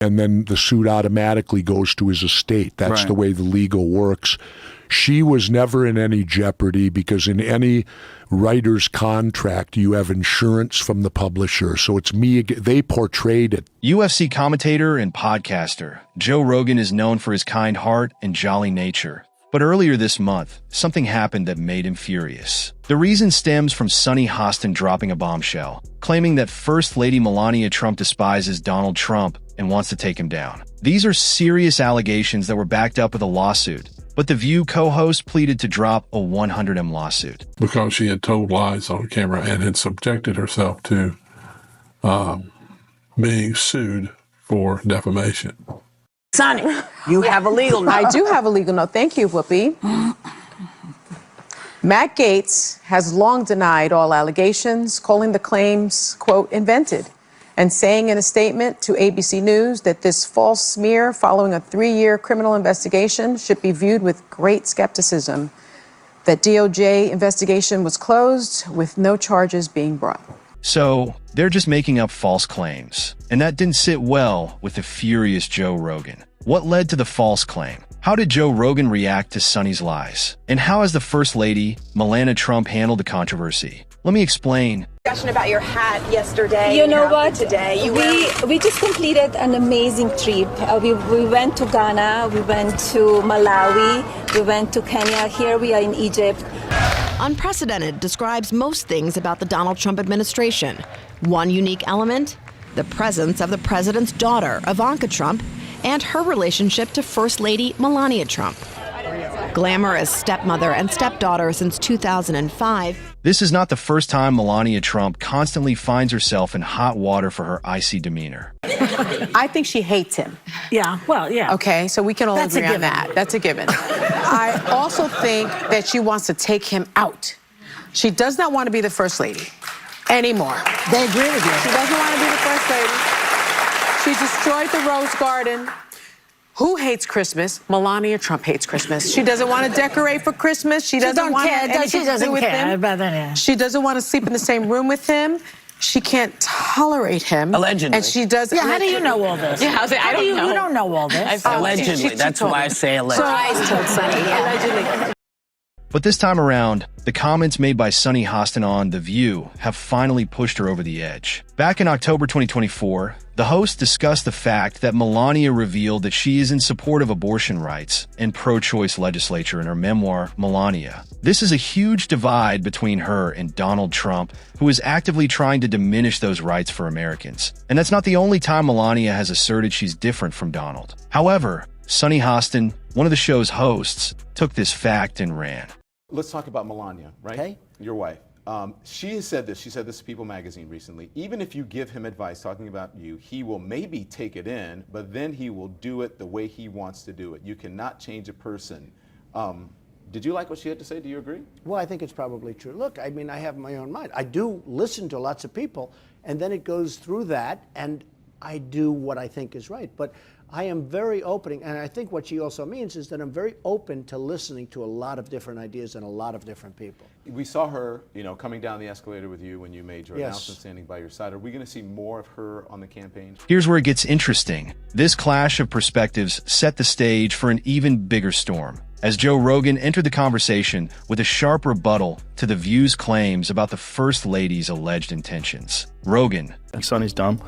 and then the suit automatically goes to his estate. That's the way the legal works. She was never in any jeopardy because in any writer's contract, you have insurance from the publisher. So it's me. They portrayed it. UFC commentator and podcaster, Joe Rogan is known for his kind heart and jolly nature. But earlier this month, something happened that made him furious. The reason stems from Sonny Hostin dropping a bombshell, claiming that First Lady Melania Trump despises Donald Trump and wants to take him down. These are serious allegations that were backed up with a lawsuit. But The View co-host pleaded to drop a 100M lawsuit. Because she had told lies on camera and had subjected herself to being sued for defamation. Sonny, you have a legal note. I do have a legal note. Thank you, Whoopi. Matt Gaetz has long denied all allegations, calling the claims, quote, invented, and saying in a statement to ABC News that this false smear following a 3-year criminal investigation should be viewed with great skepticism. That DOJ investigation was closed with no charges being brought. So, they're just making up false claims. And that didn't sit well with the furious Joe Rogan. What led to the false claim? How did Joe Rogan react to Sonny's lies? And how has the First Lady, Melania Trump, handled the controversy? Let me explain. Discussion about your hat yesterday. You know what? Today, we just completed an amazing trip. We went to Ghana, we went to Malawi, we went to Kenya. Here we are in Egypt. Unprecedented describes most things about the Donald Trump administration. One unique element, the presence of the president's daughter, Ivanka Trump, and her relationship to First Lady Melania Trump. Glamorous stepmother and stepdaughter since 2005. This is not the first time Melania Trump constantly finds herself in hot water for her icy demeanor. I think she hates him. Yeah, well, yeah. Okay, so we can all That's a agree on given. that. That's a given. I also think that she wants to take him out. She does not want to be the First Lady anymore. They agree with you. She doesn't want to be the First Lady. She destroyed the Rose Garden. Who hates Christmas? Melania Trump hates Christmas. She doesn't want to decorate for Christmas. She doesn't want anything to do with him. She doesn't want to sleep in the same room with him. She can't tolerate him. Allegedly. And she does. Yeah, how do you know all this? Yeah, I don't know. You don't know all this. Allegedly. That's why I say allegedly. Allegedly. But this time around, the comments made by Sonny Hostin on The View have finally pushed her over the edge. Back in October 2024, the host discussed the fact that Melania revealed that she is in support of abortion rights and pro-choice legislature in her memoir, Melania. This is a huge divide between her and Donald Trump, who is actively trying to diminish those rights for Americans. And that's not the only time Melania has asserted she's different from Donald. However, Sonny Hostin, one of the show's hosts, took this fact and ran. Let's talk about Melania, right? Okay. Your wife. She has said this. She said this to People magazine recently. Even if you give him advice talking about you, he will maybe take it in, but then he will do it the way he wants to do it. You cannot change a person. Did you like what she had to say? Do you agree? Well, I think it's probably true. Look, I mean, I have my own mind. I do listen to lots of people, and then it goes through that, and I do what I think is right. But I am very open, and I think what she also means is that I'm very open to listening to a lot of different ideas and a lot of different people. We saw her, coming down the escalator with you when you made your Yes. announcement, standing by your side. Are we going to see more of her on the campaign? Here's where it gets interesting. This clash of perspectives set the stage for an even bigger storm, as Joe Rogan entered the conversation with a sharp rebuttal to The View's claims about the First Lady's alleged intentions. Rogan. Sonny's dumb.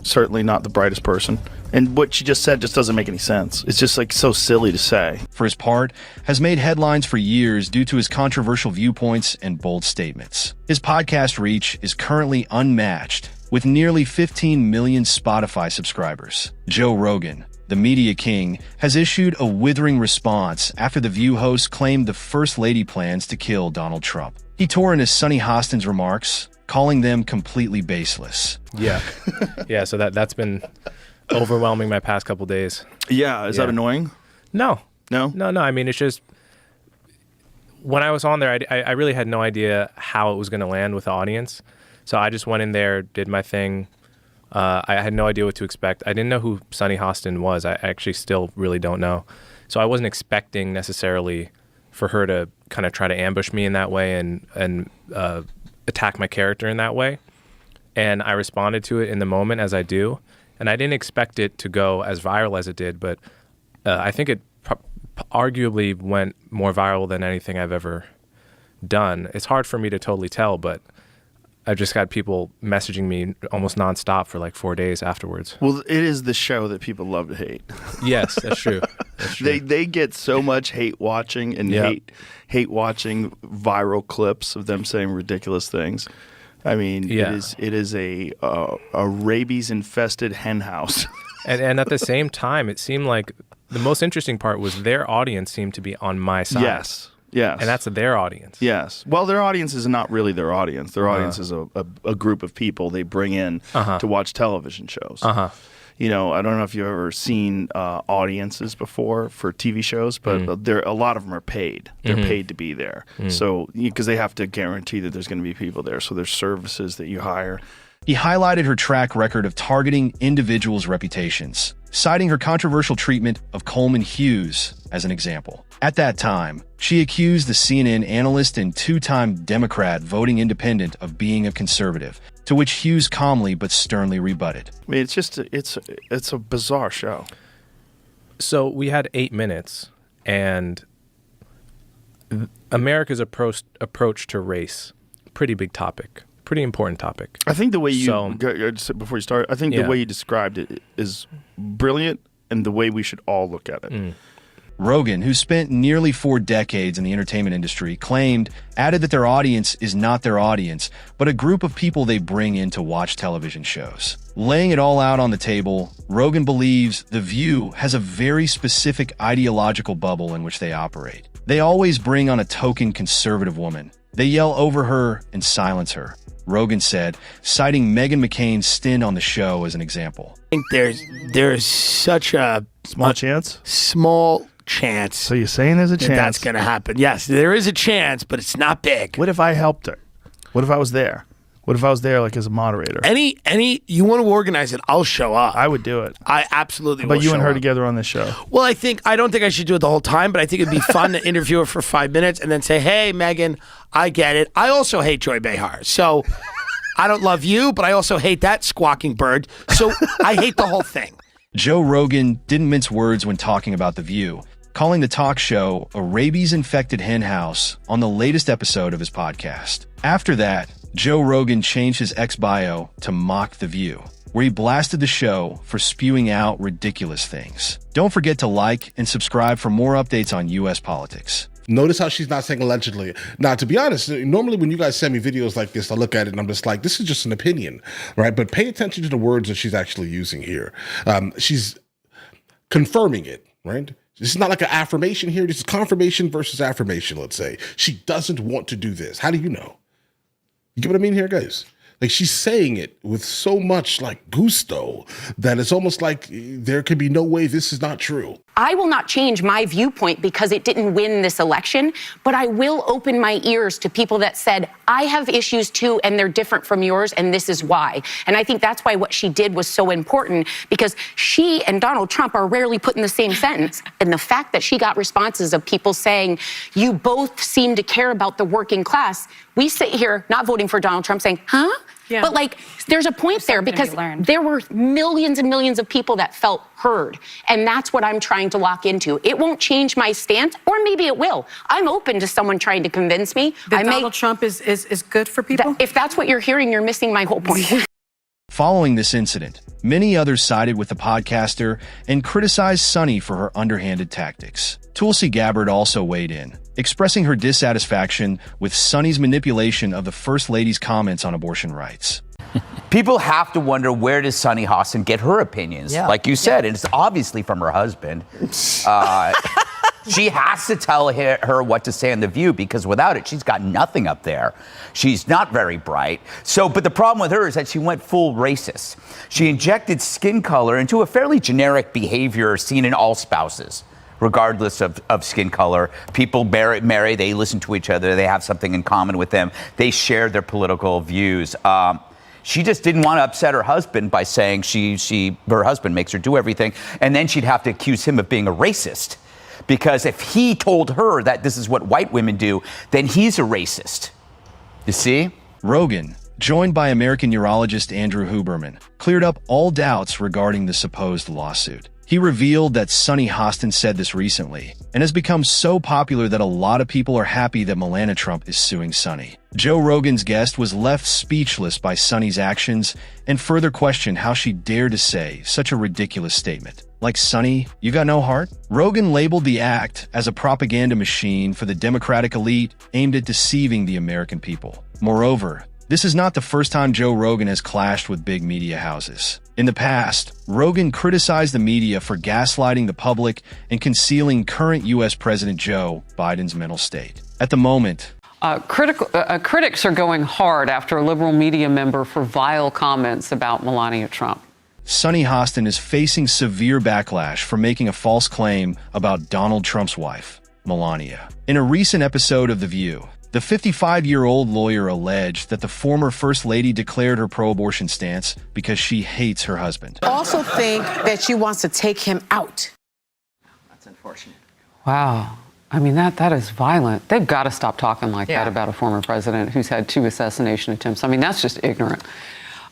Certainly not the brightest person. And what she just said just doesn't make any sense. It's just so silly to say. For his part, has made headlines for years due to his controversial viewpoints and bold statements. His podcast reach is currently unmatched, with nearly 15 million Spotify subscribers. Joe Rogan, the media king, has issued a withering response after The View host claimed the First Lady plans to kill Donald Trump. He tore into Sonny Hostin's remarks, calling them completely baseless. Yeah. Yeah, so that's been overwhelming my past couple days. Yeah, is that annoying? No. No? No, I mean, it's just, when I was on there, I really had no idea how it was going to land with the audience. So I just went in there, did my thing. I had no idea what to expect. I didn't know who Sonny Hostin was. I actually still really don't know. So I wasn't expecting necessarily for her to kind of try to ambush me in that way and attack my character in that way. And I responded to it in the moment, as I do. and I didn't expect it to go as viral as it did, but I think it arguably went more viral than anything I've ever done. It's hard for me to totally tell, but I've just got people messaging me almost nonstop for like 4 days afterwards. Well, it is the show that people love to hate. Yes, that's true. That's true. They get so much hate watching and hate watching viral clips of them saying ridiculous things. I mean, it is a rabies infested hen house. and at the same time, it seemed like the most interesting part was their audience seemed to be on my side. Yes. And that's their audience. Yes. Well, their audience is not really their audience. Their audience is a group of people they bring in to watch television shows. You know, I don't know if you've ever seen audiences before for TV shows, but a lot of them are paid. They're paid to be there. So, because they have to guarantee that there's going to be people there. So there's services that you hire. He highlighted her track record of targeting individuals' reputations, citing her controversial treatment of Coleman Hughes as an example. At that time, she accused the CNN analyst and two-time Democrat voting independent of being a conservative, to which Hughes calmly but sternly rebutted. I mean, it's a bizarre show. So we had 8 minutes, and America's approach to race, pretty big topic. Pretty important topic. I think the way before you start, I think the way you described it is brilliant, and the way we should all look at it. Rogan, who spent nearly 4 decades in the entertainment industry, added that their audience is not their audience, but a group of people they bring in to watch television shows. Laying it all out on the table, Rogan believes The View has a very specific ideological bubble in which they operate. They always bring on a token conservative woman. They yell over her and silence her. Rogan said, citing Meghan McCain's stint on the show as an example. I think there's such a small chance. So you're saying there's a chance that's going to happen? Yes, there is a chance, but it's not big. What if I helped her? What if I was there? What if I was there, like, as a moderator? Any you want to organize it? I'll show up. I would do it. I absolutely. But will you and her up. together on this show. Well, I don't think I should do it the whole time, but I think it'd be fun to interview her for 5 minutes and then say, "Hey, Megan, I get it. I also hate Joy Behar, so." I don't love you, but I also hate that squawking bird. So I hate the whole thing. Joe Rogan didn't mince words when talking about The View, calling the talk show a rabies-infected hen house on the latest episode of his podcast. After that, Joe Rogan changed his ex-bio to mock The View, where he blasted the show for spewing out ridiculous things. Don't forget to like and subscribe for more updates on U.S. politics. Notice how she's not saying allegedly. Now, to be honest, normally when you guys send me videos like this, I look at it and I'm just like, this is just an opinion, right? But pay attention to the words that she's actually using here. She's confirming it, right? This is not like an affirmation here. This is confirmation versus affirmation, let's say. She doesn't want to do this. How do you know? You get what I mean here, guys? Like, she's saying it with so much like gusto that it's almost like there could be no way this is not true. I will not change my viewpoint because it didn't win this election, but I will open my ears to people that said, I have issues too, and they're different from yours, and this is why. And I think that's why what she did was so important, because she and Donald Trump are rarely put in the same sentence. And the fact that she got responses of people saying, you both seem to care about the working class, we sit here not voting for Donald Trump saying, huh? Yeah. But like, there's a point there because there were millions and millions of people that felt heard. And that's what I'm trying to lock into. It won't change my stance, or maybe it will. I'm open to someone trying to convince me. That Donald Trump is good for people? If that's what you're hearing, you're missing my whole point. Following this incident, many others sided with the podcaster and criticized Sunny for her underhanded tactics. Tulsi Gabbard also weighed in, expressing her dissatisfaction with Sunny's manipulation of the First Lady's comments on abortion rights. People have to wonder, where does Sunny Hostin get her opinions? Yeah. Like you said, and it's obviously from her husband. She has to tell her what to say on The View, because without it, she's got nothing up there. She's not very bright. But the problem with her is that she went full racist. She injected skin color into a fairly generic behavior seen in all spouses, regardless of skin color. People marry, they listen to each other, they have something in common with them, they share their political views. She just didn't want to upset her husband by saying her husband makes her do everything, and then she'd have to accuse him of being a racist. Because if he told her that this is what white women do, then he's a racist. You see? Rogan, joined by American urologist Andrew Huberman, cleared up all doubts regarding the supposed lawsuit. He revealed that Sunny Hostin said this recently, and has become so popular that a lot of people are happy that Melania Trump is suing Sunny. Joe Rogan's guest was left speechless by Sunny's actions and further questioned how she dared to say such a ridiculous statement. Like, Sunny, you got no heart? Rogan labeled the act as a propaganda machine for the Democratic elite aimed at deceiving the American people. Moreover, this is not the first time Joe Rogan has clashed with big media houses. In the past, Rogan criticized the media for gaslighting the public and concealing current U.S. President Joe Biden's mental state. At the moment, critics are going hard after a liberal media member for vile comments about Melania Trump. Sunny Hostin is facing severe backlash for making a false claim about Donald Trump's wife, Melania. In a recent episode of The View, the 55-year-old lawyer alleged that the former First Lady declared her pro-abortion stance because she hates her husband. I also think that she wants to take him out. That's unfortunate. Wow. I mean, that is violent. They've got to stop talking like that about a former president who's had 2 assassination attempts. I mean, that's just ignorant.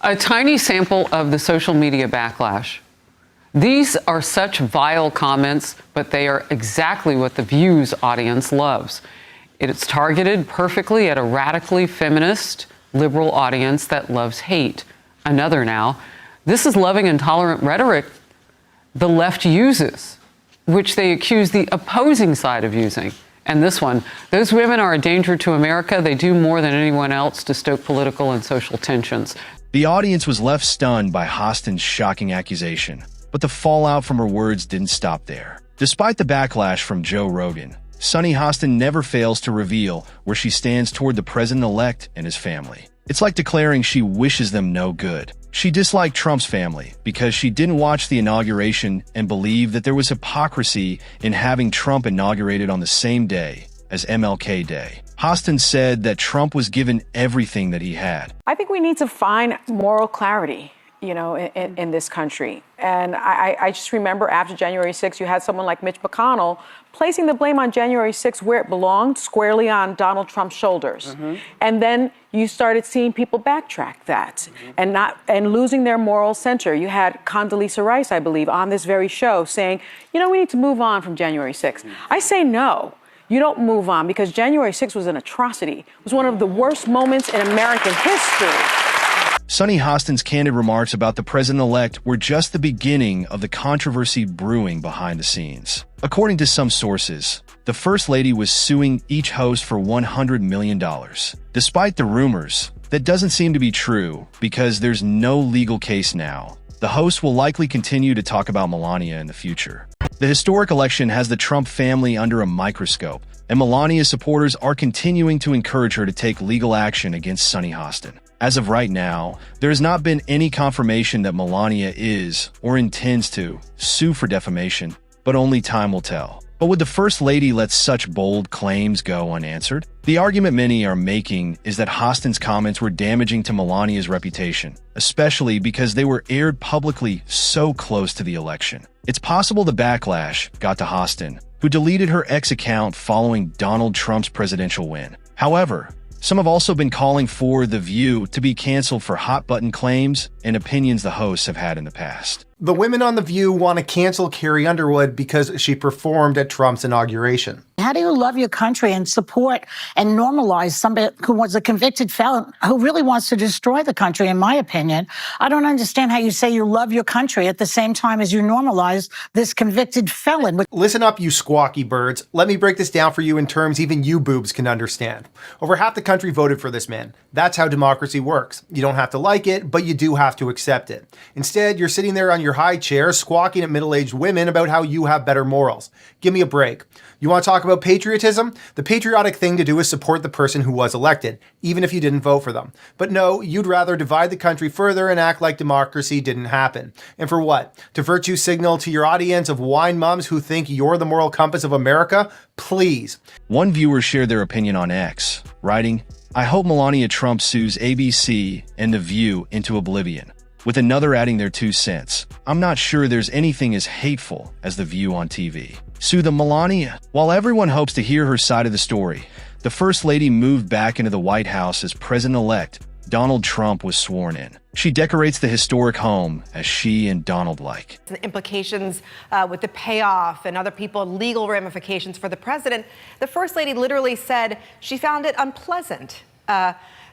A tiny sample of the social media backlash. These are such vile comments, but they are exactly what the View's audience loves. It's targeted perfectly at a radically feminist, liberal audience that loves hate. Another now. This is loving and tolerant rhetoric the left uses, which they accuse the opposing side of using. And this one, those women are a danger to America. They do more than anyone else to stoke political and social tensions. The audience was left stunned by Hostin's shocking accusation, but the fallout from her words didn't stop there. Despite the backlash from Joe Rogan, Sunny Hostin never fails to reveal where she stands toward the president-elect and his family. It's like declaring she wishes them no good. She disliked Trump's family because she didn't watch the inauguration and believed that there was hypocrisy in having Trump inaugurated on the same day as MLK Day. Hostin said that Trump was given everything that he had. I think we need to find moral clarity, in this country. And I just remember after January 6th, you had someone like Mitch McConnell placing the blame on January 6th where it belonged, squarely on Donald Trump's shoulders. And then you started seeing people backtrack that and losing their moral center. You had Condoleezza Rice, I believe, on this very show saying, we need to move on from January 6th. I say no. You don't move on because January 6th was an atrocity. It was one of the worst moments in American history. Sunny Hostin's candid remarks about the president-elect were just the beginning of the controversy brewing behind the scenes. According to some sources, the First Lady was suing each host for $100 million. Despite the rumors, that doesn't seem to be true because there's no legal case now. The host will likely continue to talk about Melania in the future. The historic election has the Trump family under a microscope, and Melania's supporters are continuing to encourage her to take legal action against Sunny Hostin. As of right now, there has not been any confirmation that Melania is, or intends to, sue for defamation, but only time will tell. But would the First Lady let such bold claims go unanswered? The argument many are making is that Hostin's comments were damaging to Melania's reputation, especially because they were aired publicly so close to the election. It's possible the backlash got to Hostin, who deleted her X account following Donald Trump's presidential win. However, some have also been calling for The View to be canceled for hot-button claims and opinions the hosts have had in the past. The women on The View want to cancel Carrie Underwood because she performed at Trump's inauguration. How do you love your country and support and normalize somebody who was a convicted felon who really wants to destroy the country, in my opinion? I don't understand how you say you love your country at the same time as you normalize this convicted felon. Listen up, you squawky birds. Let me break this down for you in terms even you boobs can understand. Over half the country voted for this man. That's how democracy works. You don't have to like it, but you do have to accept it. Instead, you're sitting there on your high chair squawking at middle-aged women about how you have better morals. Give me a break. You want to talk about patriotism? The patriotic thing to do is support the person who was elected, even if you didn't vote for them. But no, you'd rather divide the country further and act like democracy didn't happen. And for what? To virtue signal to your audience of wine mums who think you're the moral compass of America? Please. One viewer shared their opinion on X, writing, "I hope Melania Trump sues ABC and The View into oblivion," with another adding their 2 cents. "I'm not sure there's anything as hateful as The View on TV. Sue the Melania." While everyone hopes to hear her side of the story, the First Lady moved back into the White House as president-elect Donald Trump was sworn in. She decorates the historic home as she and Donald like. The implications with the payoff and other people, legal ramifications for the president. The First Lady literally said she found it unpleasant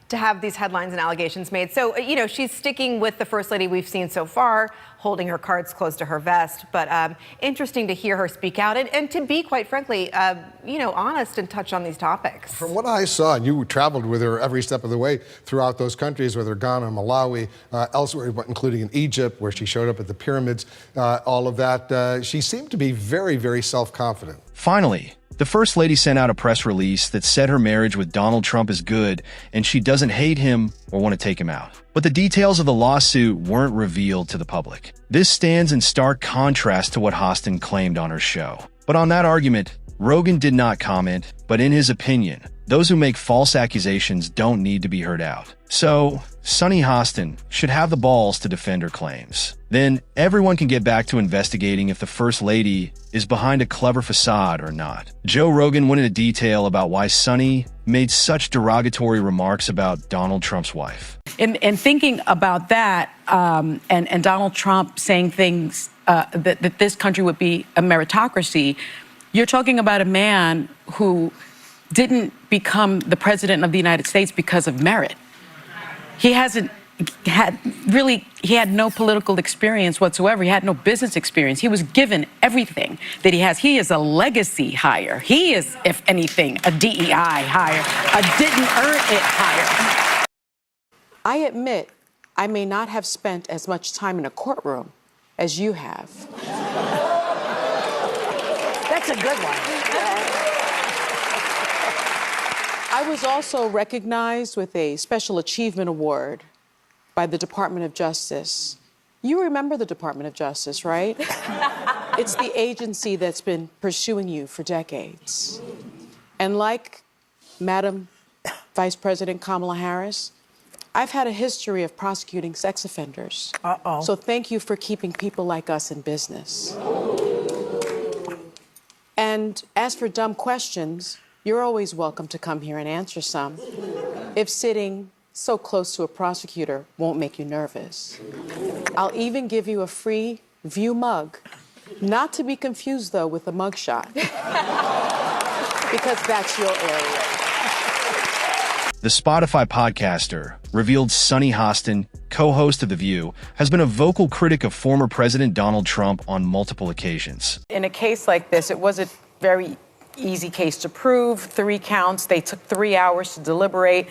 to have these headlines and allegations made. So, she's sticking with the First Lady we've seen so far, holding her cards close to her vest. But interesting to hear her speak out and to be, quite frankly, honest and touch on these topics. From what I saw, and you traveled with her every step of the way throughout those countries, whether Ghana, Malawi, elsewhere, including in Egypt, where she showed up at the pyramids, all of that, she seemed to be very, very self-confident. Finally, the First Lady sent out a press release that said her marriage with Donald Trump is good and she doesn't hate him or want to take him out. But the details of the lawsuit weren't revealed to the public. This stands in stark contrast to what Hostin claimed on her show. But on that argument, Rogan did not comment, but in his opinion, those who make false accusations don't need to be heard out. So, Sunny Hostin should have the balls to defend her claims. Then everyone can get back to investigating if the First Lady is behind a clever facade or not. Joe Rogan went into detail about why Sunny made such derogatory remarks about Donald Trump's wife. In thinking about that, and Donald Trump saying things that this country would be a meritocracy, you're talking about a man who didn't become the president of the United States because of merit. He had no political experience whatsoever. He had no business experience. He was given everything that he has. He is a legacy hire. He is, if anything, a DEI hire, a didn't earn it hire. I admit I may not have spent as much time in a courtroom as you have. That's a good one. I was also recognized with a Special Achievement Award by the Department of Justice. You remember the Department of Justice, right? It's the agency that's been pursuing you for decades. And like Madam Vice President Kamala Harris, I've had a history of prosecuting sex offenders. So thank you for keeping people like us in business. And as for dumb questions, you're always welcome to come here and answer some, if sitting so close to a prosecutor won't make you nervous. I'll even give you a free View mug, not to be confused, though, with a mugshot, because that's your area. The Spotify podcaster revealed Sunny Hostin, co-host of The View, has been a vocal critic of former President Donald Trump on multiple occasions. In a case like this, it was a very easy case to prove, 3 counts. They took 3 hours to deliberate.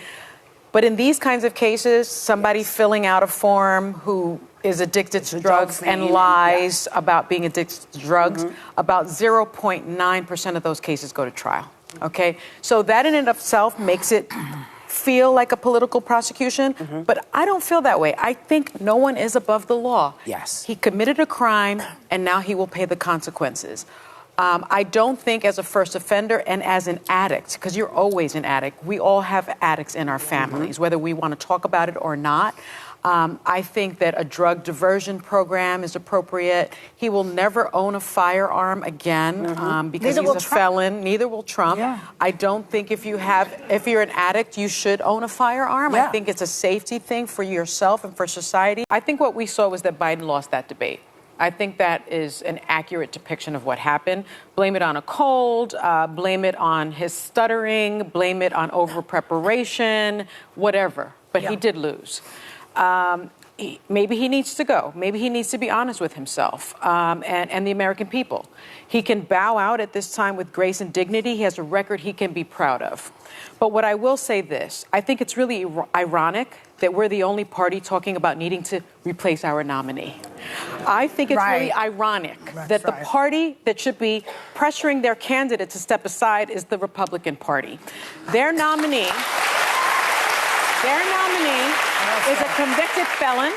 But in these kinds of cases, somebody filling out a form who is addicted to drugs and lies about being addicted to drugs, about 0.9% of those cases go to trial. Okay? So that in and of itself makes it feel like a political prosecution, but I don't feel that way. I think no one is above the law. Yes. He committed a crime, and now he will pay the consequences. I don't think as a first offender and as an addict, because you're always an addict, we all have addicts in our families, whether we want to talk about it or not. I think that a drug diversion program is appropriate. He will never own a firearm again because he's a felon. Neither will Trump. Yeah. I don't think if you're an addict, you should own a firearm. Yeah. I think it's a safety thing for yourself and for society. I think what we saw was that Biden lost that debate. I think that is an accurate depiction of what happened. Blame it on a cold, blame it on his stuttering, blame it on over-preparation, whatever. But he did lose. Maybe he needs to go. Maybe he needs to be honest with himself and the American people. He can bow out at this time with grace and dignity. He has a record he can be proud of. But what I will say this, I think it's really ironic that we're the only party talking about needing to replace our nominee. I think it's really ironic that the party that should be pressuring their candidate to step aside is the Republican Party. Their nominee is a convicted felon.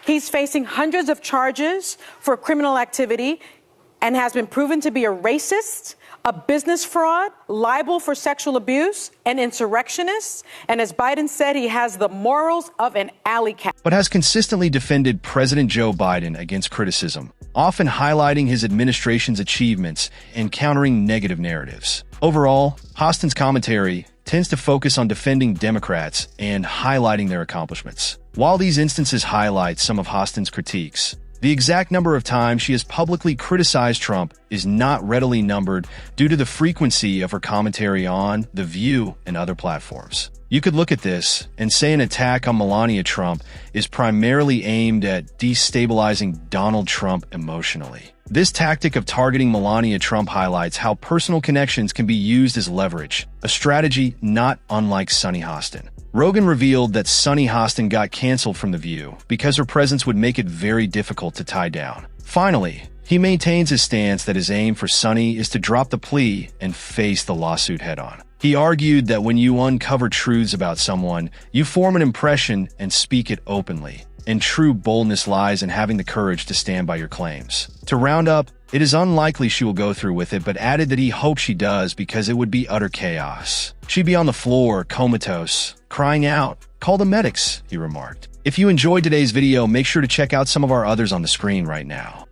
He's facing hundreds of charges for criminal activity and has been proven to be a racist, a business fraud, liable for sexual abuse, an insurrectionist, and as Biden said, he has the morals of an alley cat. But has consistently defended President Joe Biden against criticism, often highlighting his administration's achievements and countering negative narratives. Overall, Hostin's commentary tends to focus on defending Democrats and highlighting their accomplishments. While these instances highlight some of Hostin's critiques, the exact number of times she has publicly criticized Trump is not readily numbered due to the frequency of her commentary on The View and other platforms. You could look at this and say an attack on Melania Trump is primarily aimed at destabilizing Donald Trump emotionally. This tactic of targeting Melania Trump highlights how personal connections can be used as leverage, a strategy not unlike Sunny Hostin. Rogan revealed that Sunny Hostin got canceled from The View because her presence would make it very difficult to tie down. Finally, he maintains his stance that his aim for Sunny is to drop the plea and face the lawsuit head-on. He argued that when you uncover truths about someone, you form an impression and speak it openly. And true boldness lies in having the courage to stand by your claims. To round up, it is unlikely she will go through with it, but added that he hopes she does because it would be utter chaos. She'd be on the floor, comatose, crying out, "Call the medics," he remarked. If you enjoyed today's video, make sure to check out some of our others on the screen right now.